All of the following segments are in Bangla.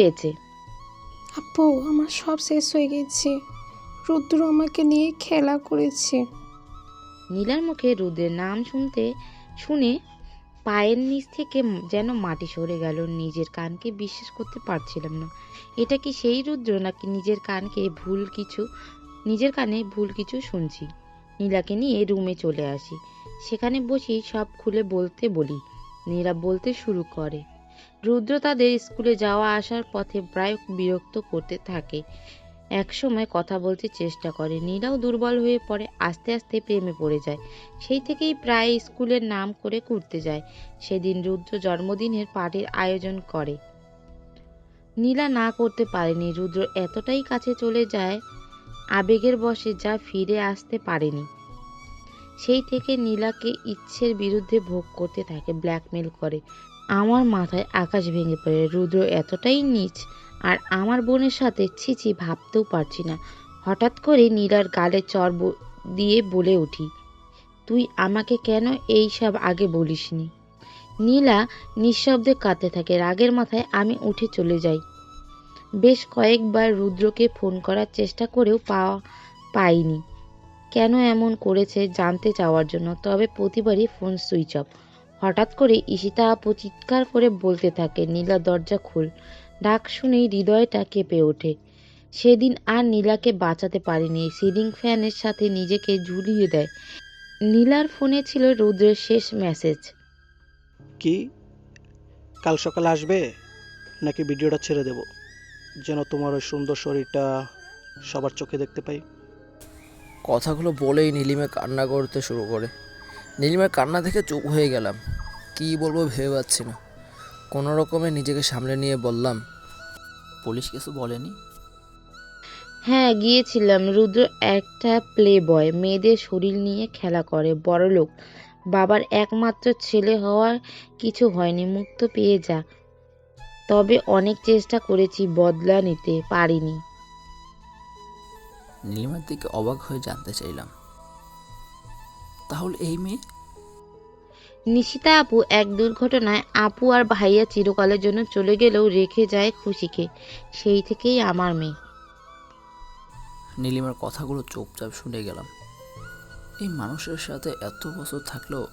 হয়েছে? আপু, আমার সব শেষ হয়ে গেছে। রুদ্র আমাকে নিয়ে খেলা করেছে। নীলার মুখে রুদ্রের নাম শুনে পায়ের নিচ থেকে যেন মাটি সরে গেল। নিজের কানকে বিশ্বাস করতে পারছিলাম না। এটা কি সেই রুদ্র, নাকি নিজের কানে ভুল কিছু শুনছি? নীলাকে নিয়ে রুমে চলে আসি। সেখানে বসেই সব খুলে বলতে বলি। নীলা বলতে শুরু করে। রুদ্র তাদের স্কুলে যাওয়া আসার পথে প্রায় বিরক্ত করতে থাকে। একসময় কথা বলতে চেষ্টা করে, নীলাও দুর্বল হয়ে পড়ে, আস্তে আস্তে প্রেমে পড়ে যায়। সেই থেকেই প্রায় স্কুলের নাম করে ঘুরতে যায়। সেদিন রুদ্র জন্মদিনের পার্টির আয়োজন করে। নীলা না করতে পারেনি। রুদ্র এতটাই কাছে চলে যায় আবেগের বশে, যা ফিরে আসতে পারেনি। সেই থেকে নীলাকে ইচ্ছের বিরুদ্ধে ভোগ করতে থাকে, ব্ল্যাকমেল করে। আমার মাথায় আকাশ ভেঙে পড়ে। রুদ্র এতটাই নীচ, আর আমার বোনের সাথে ছিছি ভাবতেও পারছি না। হঠাৎ করে নীলার গালে চড় দিয়ে বলে উঠি, তুই আমাকে কেন এই সব আগে বলিসনি? নীলা নিঃশব্দে কাঁদতে থাকে। রাগের মাথায় আমি উঠে চলে যাই। বেশ কয়েকবার রুদ্রকে ফোন করার চেষ্টা করেও পাইনি। কেন এমন করেছে জানতে চাওয়ার জন্য, তবে প্রতিবারই ফোন সুইচ অফ। হঠাৎ করে ঈশিতা আপু চিৎকার করে বলতে থাকে, নীলা দরজা খোল। ডাক শুনেই হৃদয়টা কেঁপে ওঠে। সেদিন আর নীলাকে বাঁচাতে পারিনি। সিলিং ফ্যানের সাথে নিজেকে ঝুলিয়ে দেয়। নীলার ফোনে ছিল রুদ্রের শেষ মেসেজ। কি কাল সকালে আসবে, নাকি ভিডিওটা ছেড়ে দেব, যেন তোমার ওই সুন্দর শরীরটা সবার চোখে দেখতে পাই? কথাগুলো বলেই নীলিমা কান্না করতে শুরু করে। নীলিমার কান্না দেখে চুপ হয়ে গেলাম। কী বলবো ভেবে পাচ্ছি না। কোনো রকমে নিজেকে সামলে নিয়ে বললাম, পুলিশ কিছু বলেনি? হ্যাঁ, গিয়েছিলাম। রুদ্র একটা প্লে বয়, মেয়েদের শরীর নিয়ে খেলা করে, বড়লোক বাবার একমাত্র ছেলে হওয়ার কিছু হয়নি, মুক্ত পেয়ে যা। তবে অনেক চেষ্টা করেছি, বদলা নিতে পারিনি। নীলিমার দিকে অবাক হয়ে জানতে চাইলাম, তাহলে এই মেয়ে? নিশিতা আপু এক দুর্ঘটনায় আপু আর ভাইয়া চিরকালের জন্য চলে গেলেও রেখে যায় খুশিকে। সেই থেকেই আমার মেয়ে। নীলিমার কথাগুলো চুপচাপ শুনে গেলাম। এই মানুষের সাথে এত বছর থাকলেও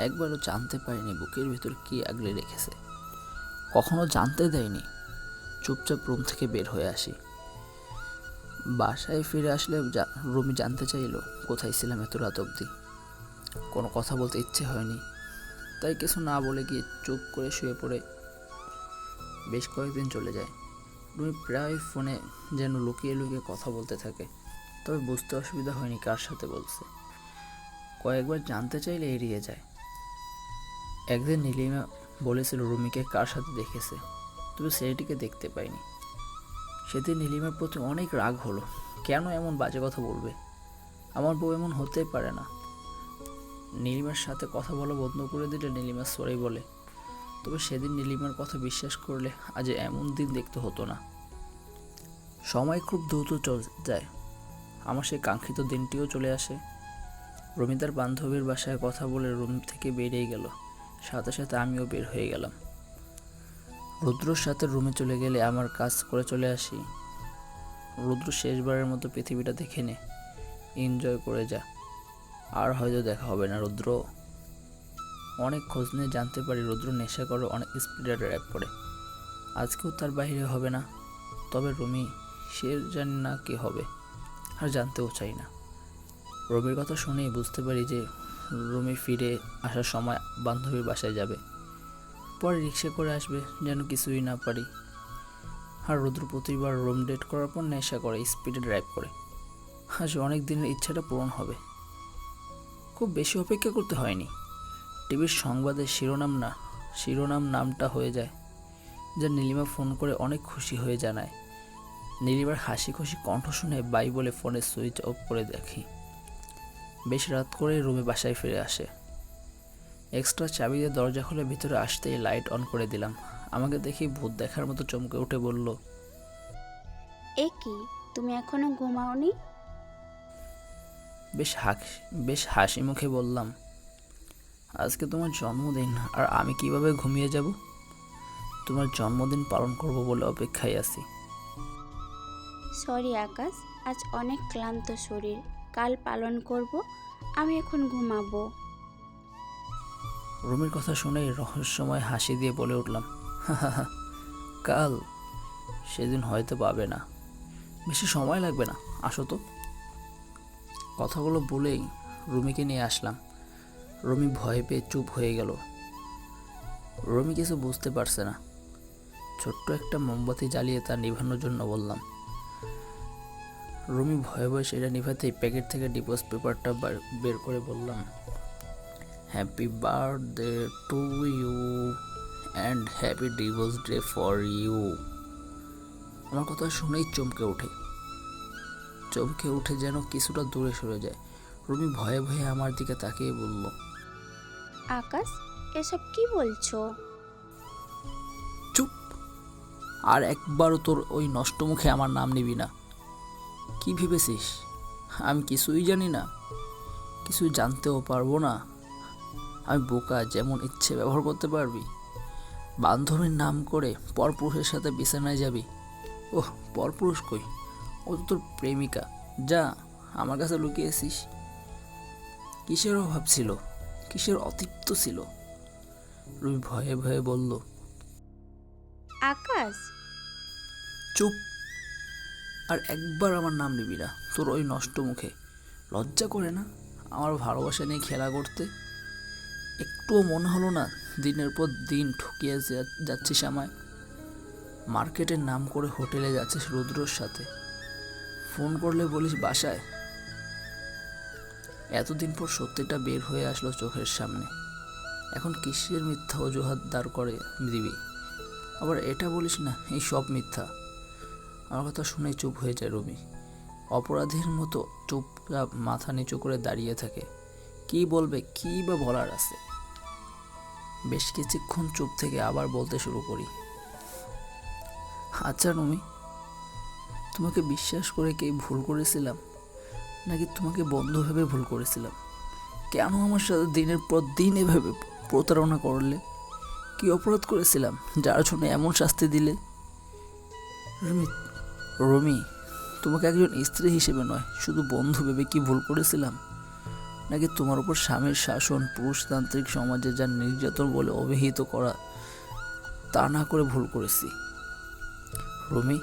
একবারও জানতে পারিনি বুকের ভিতর কি আগলে রেখেছে। কখনো জানতে দেয়নি। চুপচাপ রুম থেকে বের হয়ে আসি। বাসায় ফিরে আসলে রুমি জানতে চাইলো কোথায় ছিলাম এত রাত অবধি। কোনো কথা বলতে ইচ্ছে হয়নি, তাই কিছু না বলে গিয়ে চুপ করে শুয়ে পড়ে বেশ কয়েকদিন চলে যায়। রুমি প্রায় ফোনে যেন লুকিয়ে লুকিয়ে কথা বলতে থাকে, তবে বুঝতে অসুবিধা হয়নি কার সাথে বলছে। কয়েকবার জানতে চাইলে এড়িয়ে যায়। একদিন নীলিমা বলেছিল রুমিকে কার সাথে দেখেছে, তবে ছেলেটিকে দেখতে পাইনি। সেদিন নীলিমার প্রতি অনেক রাগ হলো। কেন এমন বাজে কথা বলবে? আমার বউ এমন হতেই পারে না। নীলিমার সাথে কথা বলা বন্ধ করে দিলে নীলিমা সরি বলে, তবে সেদিন নীলিমার কথা বিশ্বাস করলে আজ এমন দিন দেখতে হতো না। সময় খুব দ্রুত চলে যায়। আমার সেই কাঙ্ক্ষিত দিনটিও চলে আসে। রুমি তার বান্ধবীর বাসায় কথা বলে রুম থেকে বেরিয়ে গেল, সাথে সাথে আমিও বের হয়ে গেলাম। রুদ্রর সাথে রুমে চলে গেলে আমার কাজ করে চলে আসি। রুদ্র শেষবারের মতো পৃথিবীটা দেখে নে, এনজয় করে যা, আর হয়তো দেখা হবে না। রুদ্র অনেক খোঁজ নিয়ে জানতে পারি রুদ্র নেশা করে, অনেক স্পিডে ড্রাইভ করে। আজকেও তার বাইরে হবে না। তবে রুমি, সে জানি না কি হবে, আর জানতেও চাই না। রবির কথা শুনেই বুঝতে পারি যে রুমি ফিরে আসার সময় বান্ধবীর বাসায় যাবে, পরে রিক্সা করে আসবে, যেন কিছুই না পারি। আর রুদ্র প্রতিবার রুম ডেট করার পর নেশা করে, স্পিডে ড্রাইভ করে। আজ অনেক দিনের ইচ্ছাটা পূরণ হবে। খুব বেশি অপেক্ষা করতে হয়নি। টিভির সংবাদে শিরোনাম নামটা হয়ে যায়, যা নীলিমা ফোন করে অনেক খুশি হয়ে জানায়। নীলিমার হাসি খুশি কণ্ঠ শুনে বাই বলে ফোনের সুইচ অফ করে দেখি। বেশ রাত করে রুমে বাসায় ফিরে আসে। এক্সট্রা চাবি দিয়ে দরজা খুলে ভিতরে আসতেই লাইট অন করে দিলাম। আমাকে দেখি ভূত দেখার মতো চমকে উঠে বলল, এ কি, তুমি এখনো ঘুমাওনি? বেশ হাসি মুখে বললাম, আজকে তোমার জন্মদিন, আর আমি কিভাবে ঘুমিয়ে যাব? তোমার জন্মদিন পালন করব বলে অপেক্ষায় আছি। সরি আকাশ, আজ অনেক ক্লান্ত শরীর, কাল পালন করব। আমি এখন ঘুমাবো। রুমির কথা শুনেই রহস্যময় হাসি দিয়ে বলে উঠলাম, কাল? সেদিন হয়তো পাবে না, বেশি সময় লাগবে না, আসো তো। কথাগুলো বলেই রুমিকে নিয়ে আসলাম। রুমি ভয় পেয়ে চুপ হয়ে গেল। রুমি কিছু বুঝতে পারছে না। ছোট্ট একটা মোমবাতি জ্বালিয়ে তা নিভানোর জন্য বললাম। রুমি ভয়ে ভয়ে সেটা নিভাতেই প্যাকেট থেকে ডিভোর্স পেপারটা বের করে বললাম, happy birthday to you and happy divorce day for you. আমার কথা শুনেই চমকে উঠে যেন কিছুটা দূরে সরে যায়। রুমি ভয়ে ভয়ে আমার দিকে তাকিয়ে বলল, আকাশ, এসব কি বলছো? চুপ! আর একবারও তোর ওই নষ্ট মুখে আমার নাম নিবি না। কি ভেবেছিস আমি কিছুই জানি না? কিছু জানতেও পারবো না? আমি বোকা, যেমন ইচ্ছে ব্যবহার করতে পারবি? বান্ধবীর নাম করে পরপুরুষের সাথে বিছানায় যাবি? ওহ, পরপুরুষ কই, ও তো তোর প্রেমিকা। যা, আমার কাছে লুকিয়েছিস। কিসের অভাব ছিল, কিসের অতৃপ্ত ছিল? রুমি ভয়ে ভয়ে বলল, আকাশ, চুপ! আর একবার আমার নাম নিবি না তোর ওই নষ্ট মুখে। লজ্জা করে না আমার ভালোবাসা নিয়ে খেলা করতে? একটুও মনে হলো না দিনের পর দিন ঠকিয়ে যাচ্ছিস আমায়? মার্কেটের নাম করে হোটেলে যাচ্ছিস রুদ্রর সাথে, ফোন করলে বলিস বাসায়। এতদিন পর সত্যিটা বের হয়ে আসলো চোখের সামনে। এখন কিসের মিথ্যা অজুহাত দাঁড় করে দিবি? আবার এটা বলিস না এই সব মিথ্যা। আমার কথা শুনে চুপ হয়ে যায় রুমি। অপরাধীর মতো চুপচাপ মাথা নিচু করে দাঁড়িয়ে থাকে। কি বলবে, কি বা বলার আছে? বেশ কিছুক্ষণ চুপ থেকে আবার বলতে শুরু করি, আচ্ছা রুমি, তোমাকে বিশ্বাস করে কি ভুল করেছিলাম, নাকি তোমাকে বন্ধু ভেবে ভুল করেছিলাম? কেন আমার সাথে দিনের পর দিন এভাবে প্রতারণা করলে? কি অপরাধ করেছিলাম যার জন্য এমন শাস্তি দিলে? রুমি, তোমাকে একজন স্ত্রী হিসেবে নয়, শুধু বন্ধু ভেবে কি ভুল করেছিলাম? নাকি তোমার উপর স্বামীর শাসন, পুরুষতান্ত্রিক সমাজে যা নির্যাতন বলে অভিহিত করা, তা না করে ভুল করেছি? রুমি,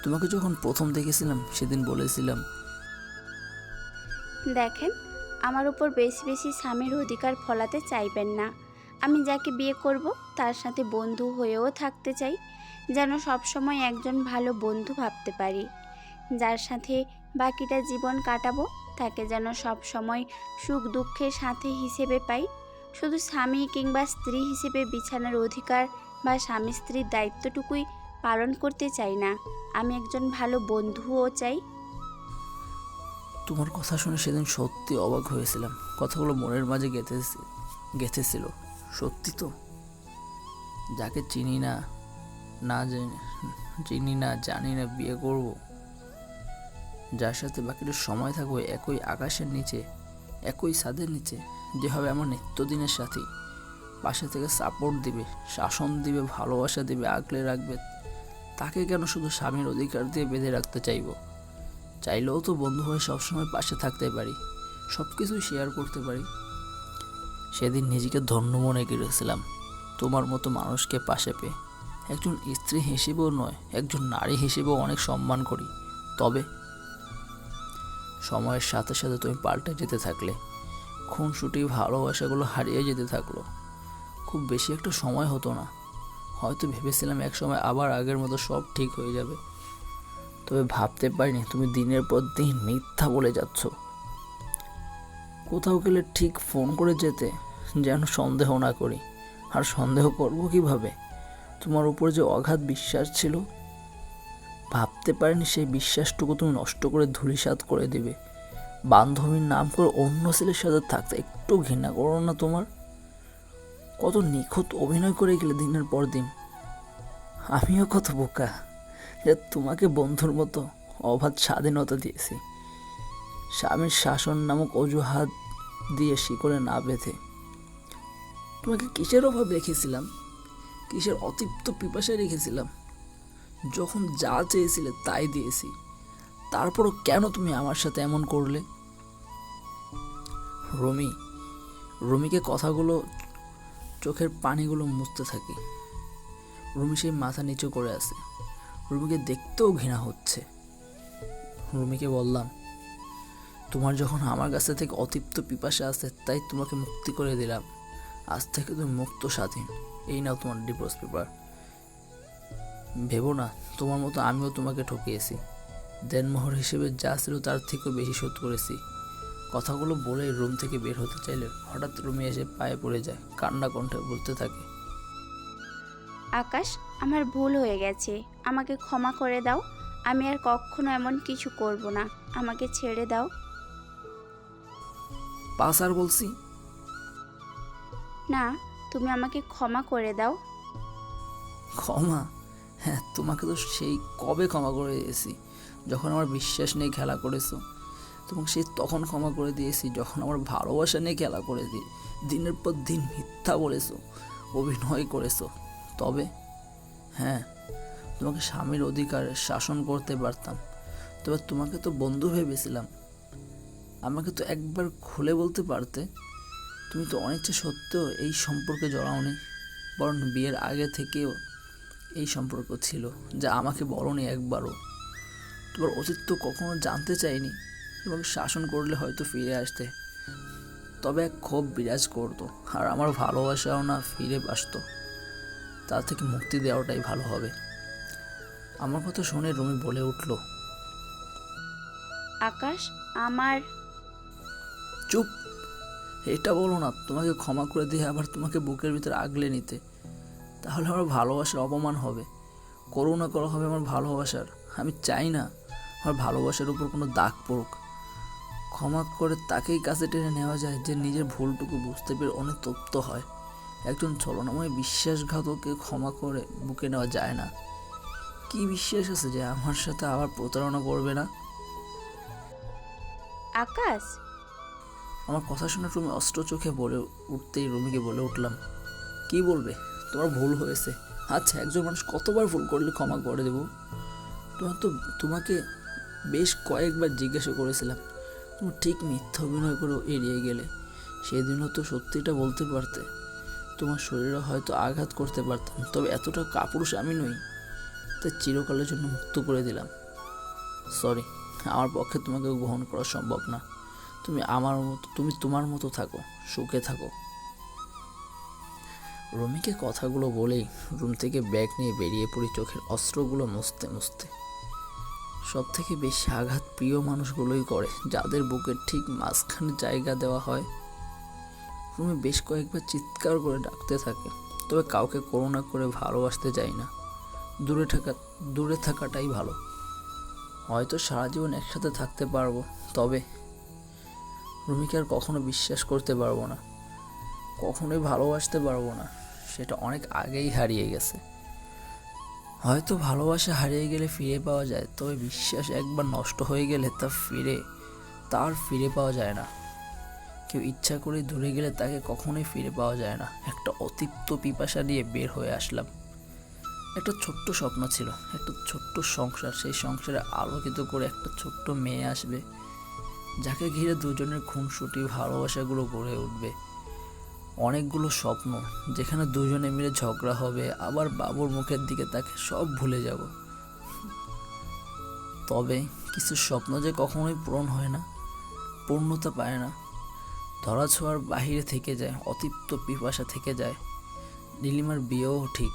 তোমাকে যখন প্রথম দেখেছিলাম সেদিন বলেছিলাম, দেখেন, আমার উপর বেশি বেশি স্বামীর অধিকার ফলাতে চাইবেন না। আমি যাকে বিয়ে করব তার সাথে বন্ধু হয়েও থাকতে চাই, যেন সবসময় একজন ভালো বন্ধু ভাবতে পারি। যার সাথে বাকিটা জীবন কাটাবো তাকে যেন সবসময় সুখ দুঃখের সাথে হিসেবে পাই। শুধু স্বামী কিংবা স্ত্রী হিসেবে বিছানার অধিকার বা স্বামী স্ত্রীর দায়িত্বটুকুই পালন করতে চাই না, আমি একজন ভালো বন্ধুও চাই। তোমার কথা শুনে সেদিন সত্যি অবাক হয়েছিলাম। কথাগুলো মনের মাঝে গেঁথেছিল। সত্যি তো, যাকে চিনি না জানি না বিয়ে করব, যার সাথে বাকিটা সময় থাকবো একই আকাশের নিচে, একই ছাদের নিচে, যে হবে আমার নিত্যদিনের সাথী, পাশে থেকে সাপোর্ট দিবে, শাসন দিবে, ভালোবাসা দিবে, আগলে রাখবে, তাকে কেন শুধু স্বামীর অধিকার দিয়ে বেঁধে রাখতে চাইবো? চাইলেও তো বন্ধু হয়ে সবসময় পাশে থাকতে পারি, সব কিছুই শেয়ার করতে পারি। সেদিন নিজেকে ধন্য মনে করেছিলাম তোমার মতো মানুষকে পাশে পেয়ে। একজন স্ত্রী হিসেবেও নয়, একজন নারী হিসেবেও অনেক সম্মান করি। তবে সময়ের সাথে সাথে তুমি পাল্টে যেতে থাকলে, খুনসুটি ভালোবাসাগুলো হারিয়ে যেতে থাকলো। খুব বেশি একটা সময় হতো না, হয়তো ভেবেছিলাম একসময় আবার আগের মতো সব ঠিক হয়ে যাবে। তবে ভাবতে পারিনি তুমি দিনের পর দিন মিথ্যা বলে যাচ্ছ। কোথাও গেলে ঠিক ফোন করে যেতে, যেন সন্দেহ না করি। আর সন্দেহ করবো কিভাবে? তোমার উপর যে অগাধ বিশ্বাস ছিল, ভাবতে পারিনি সেই বিশ্বাসটুকু তুমি নষ্ট করে ধূলিসাৎ করে দিবে। বান্ধবীর নাম করে অন্য ছেলের সাথে থাকতে একটু ঘৃণা করো না তোমার? কত নিখুঁত অভিনয় করে গেলে দিনের পর দিন। আমিও কত বোকা যে তোমাকে বন্ধুর মতো অবাধ স্বাধীনতা দিয়েছি, স্বামীর শাসন নামক অজুহাত দিয়ে শিকলে না বেঁধে। তোমাকে কিসের অভাব রেখেছিলাম? কিসের অতৃপ্ত পিপাসায় রেখেছিলাম? যখন যা চেয়েছিলে তাই দিয়েছি, তারপরও কেন তুমি আমার সাথে এমন করলে? রুমিকে কথাগুলো, চোখের পানিগুলো মুছতে থাকি। রুমি সেই মাথা নিচু করে আছে। রুমিকে দেখতেও ঘৃণা হচ্ছে। রুমিকে বললাম, তোমার যখন আমার কাছে থেকে অতৃপ্ত পিপাসা আছে, তাই তোমাকে মুক্তি করে দিলাম। আজ থেকে তুমি মুক্ত স্বাধীন। এই নাও তোমার ডিভোর্স পেপার। ভেবো না তোমার মতো আমিও তোমাকে ঠকিয়েছি। দেনমোহর হিসেবে যা ছিল তার থেকেও বেশি শোধ করেছি। কথাগুলো বলে রুম থেকে বের হতে চাইলে হঠাৎ রুমে এসে পায়ে পড়ে যায়, কান্না কণ্ঠে বলতে থাকে, আকাশ, আমার ভুল হয়ে গেছে, আমাকে ক্ষমা করে দাও। আমি আর কখনো এমন কিছু করব না, আমাকে ছেড়ে দাও। পাস আর বলছি। না, তুমি আমাকে ক্ষমা করে দাও। ক্ষমা? হ্যাঁ, তোমাকে তো সেই কবে ক্ষমা করে দিয়েছি, যখন আমার বিশ্বাস নিয়ে খেলা করেছো। তোমাকে সেই তখন ক্ষমা করে দিয়েছি যখন আমার ভালোবাসা নিয়ে খেলা করে দিই, দিনের পর দিন মিথ্যা বলেছো, অভিনয় করেছো। তবে হ্যাঁ, তোমাকে স্বামীর অধিকার শাসন করতে পারতাম, তবে তোমাকে তো বন্ধু ভেবেছিলাম। আমাকে তো একবার খুলে বলতে পারতে। তুমি তো অনিচ্ছা সত্ত্বেও এই সম্পর্কে জড়াওনি, বরং বিয়ের আগে থেকেও এই সম্পর্ক ছিল, যা আমাকে বলোনি একবারও। তোমার অতীত তো কখনো জানতে চাইনি। তোমাকে শাসন করলে হয়তো ফিরে আসতে, তবে এক ক্ষোভ বিরাজ করতো, আর আমার ভালোবাসাও না ফিরে আসতো। তার থেকে মুক্তি দেওয়াটাই ভালো হবে। আমার কথা শুনে রুমি বলে উঠল, আকাশ, আমার চুপ! এটা বলো না তোমাকে ক্ষমা করে দিয়ে আবার তোমাকে বুকের ভিতরে আগলে নিতে। তাহলে আমার ভালোবাসার অপমান হবে, করুণা করা হবে আমার ভালোবাসার। আমি চাই না আমার ভালোবাসার উপর কোনো দাগ পড়ুক। ক্ষমা করে তাকেই কাছে টেনে নেওয়া যায় যে নিজের ভুলটুকু বুঝতে পেরে অনুতপ্ত হয়। একজন ছলনাময় বিশ্বাসঘাতককে ক্ষমা করে বুকে নেওয়া যায় না। কি বিশ্বাস আছে যে আমার সাথে আবার প্রতারণা করবে না? আকাশ, আমার কথা শুনে রুমি অস্ত্র চোখে বলে উঠতেই রুমিকে বলে উঠলাম, কি বলবে? তোমার ভুল হয়েছে। আচ্ছা, একজন মানুষ কতবার ভুল করলে ক্ষমা করে দেব? তোমাকে বেশ কয়েকবার জিজ্ঞাসা করেছিলাম, তুমি ঠিক মিথ্যা অভিনয় করে এড়িয়ে গেলে। সেদিনও তো সত্যিটা বলতে পারতে। তোমার শরীরে হয়তো আঘাত করতে পারতাম, তবে এতটা কাপুরুষ আমি নই। তাই চিরকালের জন্য মুক্ত করে দিলাম। সরি, আমার পক্ষে তোমাকে গ্রহণ করা সম্ভব না। তুমি তোমার মতো থাকো, সুখে থাকো। রুমিকে কথাগুলো বলেই রুম থেকে ব্যাগ নিয়ে বেরিয়ে পড়ি, চোখের অস্ত্রগুলো মুছতে মুছতে। সব থেকে বেশি আঘাত প্রিয় মানুষগুলোই করে, যাদের বুকের ঠিক মাঝখানে জায়গা দেওয়া হয়। রুমি বেশ কয়েকবার চিৎকার করে ডাকতে থাকে, তবে কাউকে করুণা করে ভালোবাসতে চাই না। দূরে থাকাটাই ভালো। হয়তো সারা জীবন একসাথে থাকতে পারবো, তবে রুমিকে আর কখনো বিশ্বাস করতে পারবো না, কখনোই ভালোবাসতে পারবো না। সেটা অনেক আগেই হারিয়ে গেছে। হয়তো ভালোবাসা হারিয়ে গেলে ফিরে পাওয়া যায়, তবে বিশ্বাস একবার নষ্ট হয়ে গেলে তার ফিরে পাওয়া যায় না। কেউ ইচ্ছা করে দূরে গেলে তাকে কখনোই ফিরে পাওয়া যায় না। একটা অতৃপ্ত পিপাসা নিয়ে বের হয়ে আসলাম। একটা ছোট্ট স্বপ্ন ছিল, একটা ছোট্ট সংসার। সেই সংসারে আলোকিত করে একটা ছোট্ট মেয়ে আসবে, যাকে ঘিরে দুজনের খুনসুটি ভালোবাসাগুলো গড়ে উঠবে। অনেকগুলো স্বপ্ন, যেখানে দুজনে মিলে ঝগড়া হবে, আবার বাবুর মুখের দিকে তাকে সব ভুলে যাব। তবে কিছু স্বপ্ন যে কখনোই পূরণ হয় না, পূর্ণতা পায় না, ধরাছোঁয়ার বাহিরে থেকে যায়, অতৃপ্ত পিপাসা থেকে যায়। নীলিমার বিয়েও ঠিক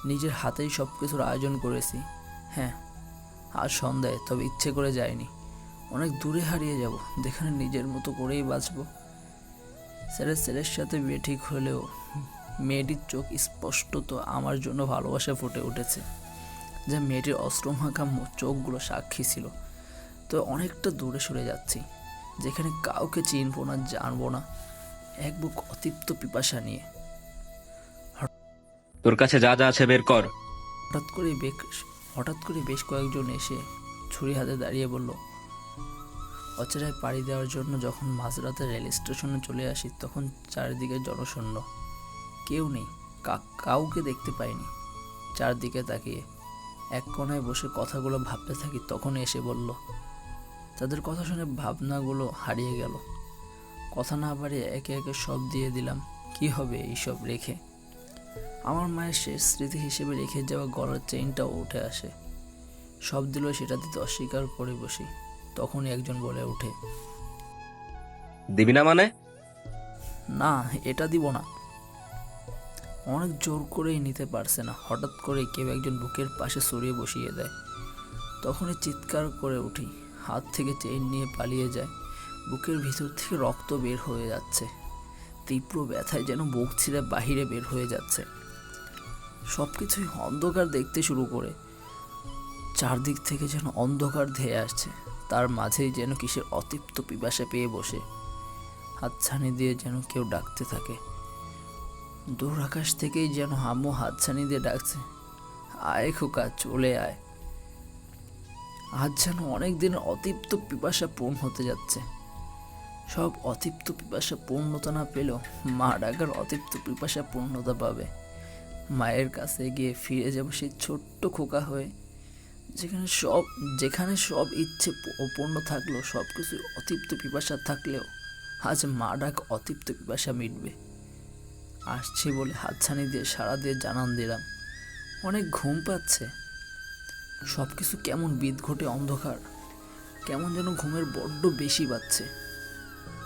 নিজের হাতেই সব কিছুর আয়োজন করেছি। হ্যাঁ, আজ সন্ধ্যায়, তবে ইচ্ছে করে যায়নি। অনেক দূরে হারিয়ে যাব, যেখানে নিজের মতো করেই বাঁচব। ছেলের সাথে বিয়ে ঠিক হলেও মেয়েটির চোখ স্পষ্টত আমার জন্য ভালোবাসা ফুটে উঠেছে, যা মেয়েটির অস্ত্রমাখা চোখগুলো সাক্ষী ছিল। তো অনেকটা দূরে সরে যাচ্ছি, যেখানে কাউকে চিনবো না, জানবো না, এক বুক অতৃপ্ত পিপাসা নিয়ে। তোর কাছে যা যা আছে বের কর। হঠাৎ করে বেশ কয়েকজন এসে ছুরি হাতে দাঁড়িয়ে বলল, অচেরায় পাড়ি দেওয়ার জন্য যখন মাঝরাতে রেল স্টেশনে চলে আসি, তখন চারিদিকে জনশূন্য, কেউ নেই, কাউকে দেখতে পাইনি। চারদিকে তাকিয়ে এক কোণায় বসে কথাগুলো ভাবতে থাকি, তখনই এসে বলল। তাদের কথা শুনে ভাবনাগুলো হারিয়ে গেল। কথা না বাড়িয়ে একে একে সব দিয়ে দিলাম। কি হবে এইসব রেখে? আমার মায়ের শেষ স্মৃতি হিসেবে রেখে যাওয়া গলার চেইনটাও উঠে আসে। সব দিল, সেটা দিতে অস্বীকার করে বসি। তখনই একজন বলে ওঠে, দিবি না মানে? না, এটা দিব না। অনেক জোর করেই নিতে পারছে না। হঠাৎ করে কেউ একজন বুকের পাশে সরিয়ে বসিয়ে দেয়। তখনই চিৎকার করে উঠি। হাত থেকে চেইন নিয়ে পালিয়ে যায়। বুকের ভিতর থেকে রক্ত বের হয়ে যাচ্ছে। তীব্র ব্যথায় যেন বুক ছিঁড়ে বাহিরে বের হয়ে যাচ্ছে। সব কিছুই অন্ধকার দেখতে শুরু করে। চারদিক থেকে যেন অন্ধকার ধেয়ে আসছে। তার মাঝেই যেন কিসের অতৃপ্ত পিপাসা পেয়ে বসে। হাতছানি দিয়ে যেন কেউ ডাকতে থাকে। দূর আকাশ থেকেই যেন আম্মু হাতছানি দিয়ে ডাকছে, আয় খোকা, চলে আয়। আজ যেন অনেক দিনের অতৃপ্ত পিপাসা পূর্ণ হতে যাচ্ছে। সব অতৃপ্ত পিপাসা পূর্ণতা না পেলেও মা ডাকার অতৃপ্ত পিপাসা পূর্ণতা পাবে। মায়ের কাছে গিয়ে ফিরে যাব সেই ছোট্ট খোকা হয়ে, যেখানে সব ইচ্ছে অপূর্ণ থাকলেও, সব কিছু অতৃপ্ত পিপাসা থাকলেও আজ মা ডাক অতৃপ্ত পিপাসা মিটবে। আসছি বলে হাতছানি দিয়ে সাড়া দিয়ে জানান দিলাম। অনেক ঘুম পাচ্ছে। সব কিছু কেমন বিদঘটে অন্ধকার। কেমন যেন ঘুমের বড্ড বেশি পাচ্ছে।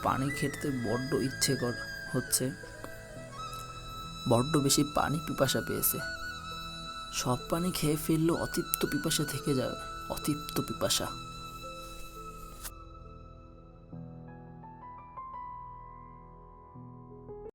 পানি খেতে বড্ড ইচ্ছে হচ্ছে। বড্ড বেশি পানি পিপাসা পেয়েছে। সব পানি খেয়ে ফেললেও অতৃপ্ত পিপাসা থেকে যাবে। অতৃপ্ত পিপাসা।